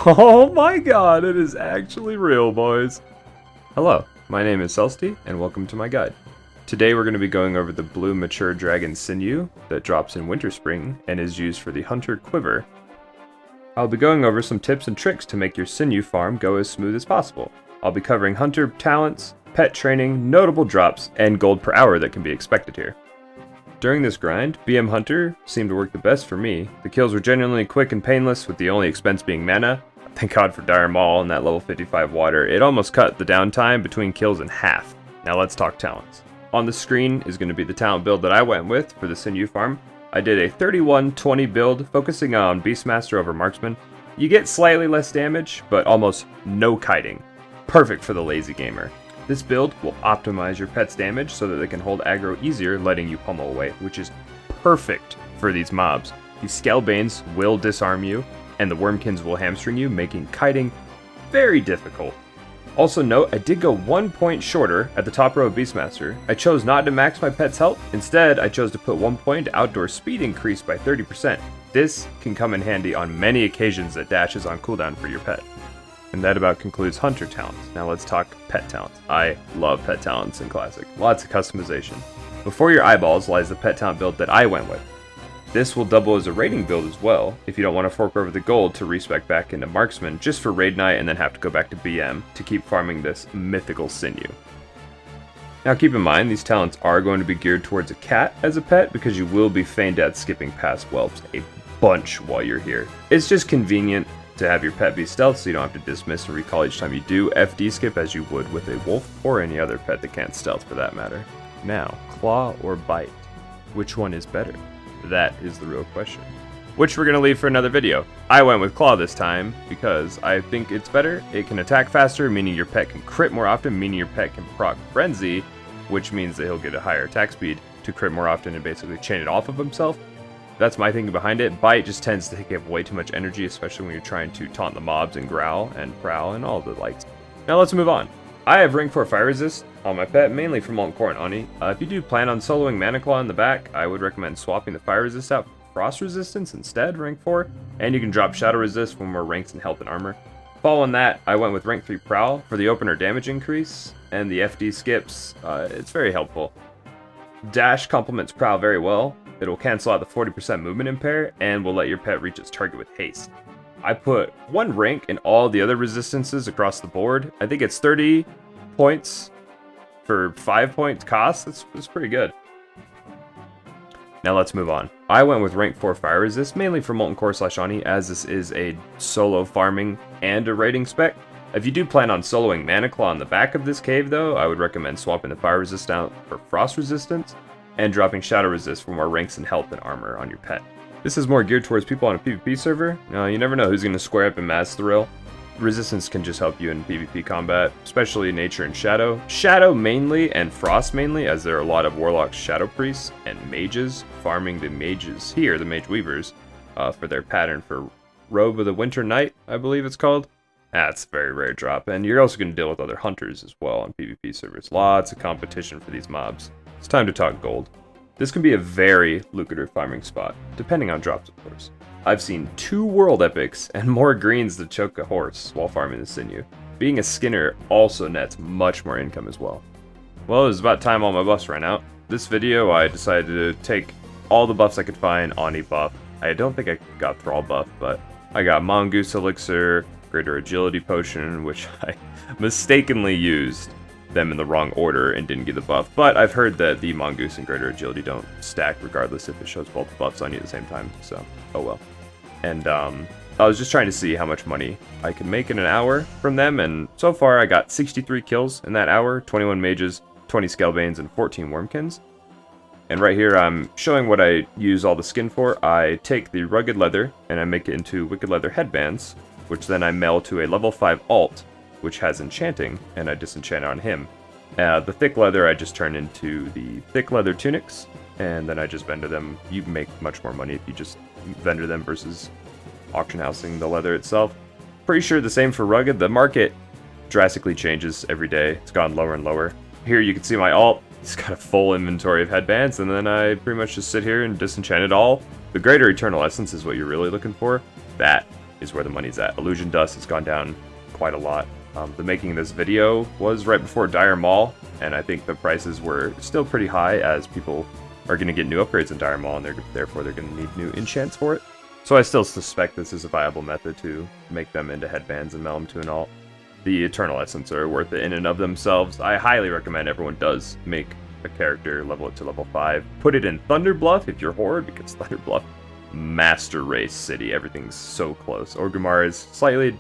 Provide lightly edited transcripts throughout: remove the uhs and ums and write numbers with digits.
Oh my god, it is actually real, boys. Hello, my name is Celsti, and welcome to my guide. Today we're going to be going over the Blue Mature Dragon Sinew that drops in Winterspring and is used for the Hunter Quiver. I'll be going over some tips and tricks to make your Sinew farm go as smooth as possible. I'll be covering Hunter talents, pet training, notable drops, and gold per hour that can be expected here. During this grind, BM Hunter seemed to work the best for me. The kills were genuinely quick and painless, with the only expense being mana. Thank God for Dire Maul and that level 55 water. It almost cut the downtime between kills in half. Now let's talk talents. On the screen is going to be the talent build that I went with for the Sinew farm. I did a 31-20 build, focusing on Beastmaster over Marksman. You get slightly less damage, but almost no kiting. Perfect for the lazy gamer. This build will optimize your pet's damage so that they can hold aggro easier, letting you pummel away, which is perfect for these mobs. These Scalebanes will disarm you, and the Wormkins will hamstring you, making kiting very difficult. Also note, I did go 1 point shorter at the top row of Beastmaster. I chose not to max my pet's health. Instead, I chose to put 1 point to outdoor speed increase by 30%. This can come in handy on many occasions that Dash is on cooldown for your pet. And that about concludes Hunter talents. Now let's talk pet talents. I love pet talents in Classic. Lots of customization. Before your eyeballs lies the pet talent build that I went with. This will double as a raiding build as well, if you don't want to fork over the gold to respec back into Marksman just for raid night and then have to go back to BM to keep farming this mythical Sinew. Now keep in mind, these talents are going to be geared towards a cat as a pet because you will be feign death skipping past whelps a bunch while you're here. It's just convenient to have your pet be stealth so you don't have to dismiss and recall each time you do FD skip as you would with a wolf or any other pet that can't stealth for that matter. Now, claw or bite? Which one is better? That is the real question. Which we're going to leave for another video. I went with claw this time because I think it's better. It can attack faster, meaning your pet can crit more often, meaning your pet can proc frenzy, which means that he'll get a higher attack speed to crit more often and basically chain it off of himself. That's my thinking behind it. Bite just tends to take up way too much energy, especially when you're trying to taunt the mobs and growl and prowl and all the lights. Now let's move on. I have rank 4 fire resist on my pet, mainly for Molten Core and Oni. If you do plan on soloing Mana Claw in the back, I would recommend swapping the fire resist out for frost resistance instead, rank 4, and you can drop shadow resist for more ranks in health and armor. Following that, I went with rank 3 prowl for the opener damage increase, and the FD skips. It's very helpful. Dash complements prowl very well. It'll cancel out the 40% movement impair and will let your pet reach its target with haste. I put 1 rank in all the other resistances across the board. I think it's 30 points for 5 points cost. That's pretty good. Now let's move on. I went with rank 4 fire resist, mainly for Molten Core / Oni, as this is a solo farming and a raiding spec. If you do plan on soloing Mana Claw on the back of this cave though, I would recommend swapping the fire resist out for frost resistance and dropping shadow resist for more ranks in health and armor on your pet. This is more geared towards people on a PvP server. You never know who's going to square up in Mass Thrill. Resistance can just help you in PvP combat, especially Nature and Shadow. Shadow mainly and Frost mainly, as there are a lot of Warlocks, Shadow Priests, and Mages farming the Mages here, the Mage Weavers, for their pattern for Robe of the Winter Night, I believe it's called. That's a very rare drop, and you're also going to deal with other Hunters as well on PvP servers. Lots of competition for these mobs. It's time to talk gold. This can be a very lucrative farming spot, depending on drops, of course. I've seen 2 world epics and more greens to choke a horse while farming the Sinew. Being a skinner also nets much more income as well. Well, it was about time all my buffs ran out. This video, I decided to take all the buffs I could find on a buff. I don't think I got Thrall buff, but I got Mongoose Elixir, Greater Agility Potion, which I mistakenly used them in the wrong order and didn't get the buff, but I've heard that the Mongoose and Greater Agility don't stack regardless if it shows both buffs on you at the same time, so oh well. And I was just trying to see how much money I could make in an hour from them, and so far I got 63 kills in that hour, 21 mages, 20 Scalebanes, and 14 Wormkins. And right here I'm showing what I use all the skin for. I take the rugged leather and I make it into wicked leather headbands, which then I mail to a level 5 alt, which has enchanting, and I disenchant on him. The thick leather I just turn into the thick leather tunics, and then I just vendor them. You make much more money if you just vendor them versus auction housing the leather itself. Pretty sure the same for rugged. The market drastically changes every day. It's gone lower and lower. Here you can see my alt. It's got a full inventory of headbands, and then I pretty much just sit here and disenchant it all. The Greater Eternal Essence is what you're really looking for. That is where the money's at. Illusion Dust has gone down quite a lot. The making of this video was right before Dire Maul, and I think the prices were still pretty high as people are going to get new upgrades in Dire Maul, and therefore they're going to need new enchants for it. So I still suspect this is a viable method to make them into headbands and mail them to an alt. The Eternal Essence are worth it in and of themselves. I highly recommend everyone does make a character, level it to level 5. Put it in Thunder Bluff if you're Horde, because Thunder Bluff, master race city, everything's so close. Orgrimmar is slightly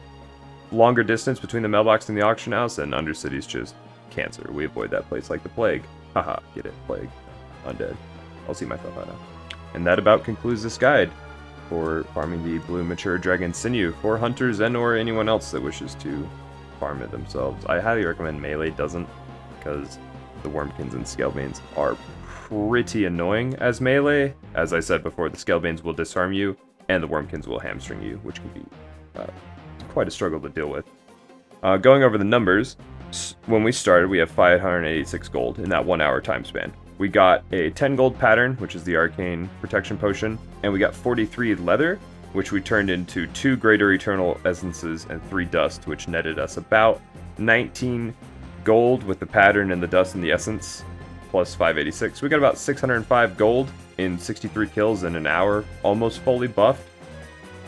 longer distance between the mailbox and the auction house, and Undercity's just cancer. We avoid that place like the plague. Haha, get it, plague. Undead. I'll see myself out now. And that about concludes this guide for farming the Blue Mature Dragon Sinew for hunters and or anyone else that wishes to farm it themselves. I highly recommend melee doesn't, because the Wormkins and Scalebanes are pretty annoying as melee. As I said before, the Scalebanes will disarm you, and the Wormkins will hamstring you, which can be quite a struggle to deal with. Going over the numbers, when we started, we have 586 gold in that 1 hour time span. We got a 10 gold pattern, which is the Arcane Protection Potion, and we got 43 leather, which we turned into 2 Greater Eternal Essences and 3 dust, which netted us about 19 gold with the pattern and the dust and the essence, plus 586. We got about 605 gold in 63 kills in an hour, almost fully buffed.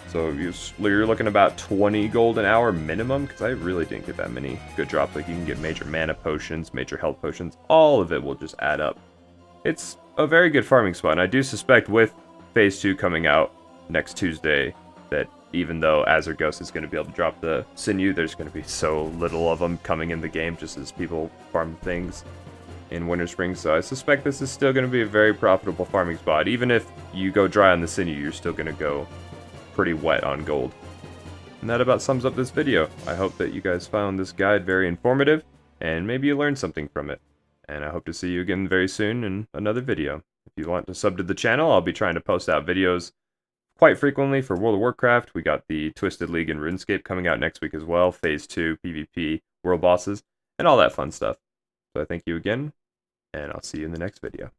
So you're looking about 20 gold an hour minimum, because I really didn't get that many good drops. Like, you can get major mana potions, major health potions, all of it will just add up. It's a very good farming spot, and I do suspect with Phase 2 coming out next Tuesday that even though Azure Ghost is going to be able to drop the Sinew, there's going to be so little of them coming in the game just as people farm things in Winterspring. So I suspect this is still going to be a very profitable farming spot. Even if you go dry on the Sinew, you're still going to go pretty wet on gold. And that about sums up this video. I hope that you guys found this guide very informative, and maybe you learned something from it. And I hope to see you again very soon in another video. If you want to sub to the channel, I'll be trying to post out videos quite frequently for World of Warcraft. We got the Twisted League and RuneScape coming out next week as well, Phase 2, PvP, World Bosses, and all that fun stuff. So I thank you again, and I'll see you in the next video.